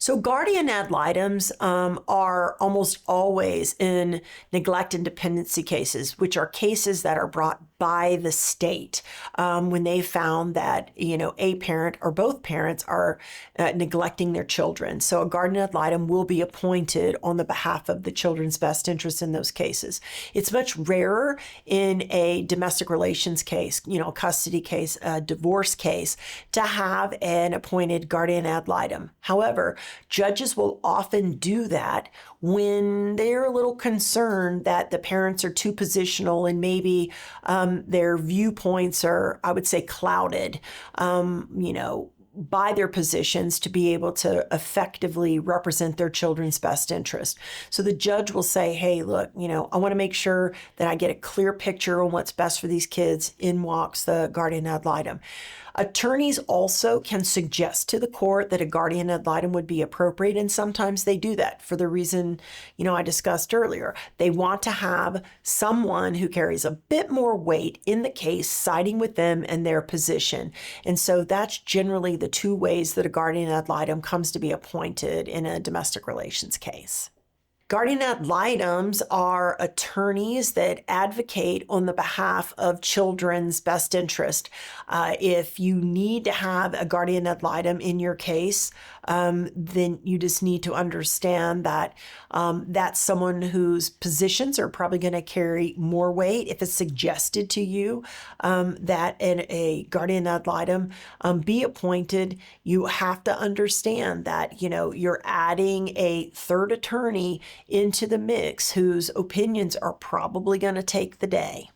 So guardian ad litems are almost always in neglect and dependency cases, which are cases that are brought by the state when they found that a parent or both parents are neglecting their children. So a guardian ad litem will be appointed on the behalf of the children's best interest in those cases. It's much rarer in a domestic relations case, a custody case, a divorce case, to have an appointed guardian ad litem. However, judges will often do that when they're a little concerned that the parents are too positional and maybe their viewpoints are, I would say, clouded, by their positions to be able to effectively represent their children's best interest. So the judge will say, hey, look, I want to make sure that I get a clear picture on what's best for these kids. In walks the guardian ad litem. Attorneys also can suggest to the court that a guardian ad litem would be appropriate, and sometimes they do that for the reason, I discussed earlier. They want to have someone who carries a bit more weight in the case siding with them and their position. And so that's generally the two ways that a guardian ad litem comes to be appointed in a domestic relations case. Guardian ad litems are attorneys that advocate on the behalf of children's best interest. If you need to have a guardian ad litem in your case, then you just need to understand that that's someone whose positions are probably going to carry more weight. If it's suggested to you that a guardian ad litem be appointed, you have to understand that you're adding a third attorney into the mix whose opinions are probably going to take the day.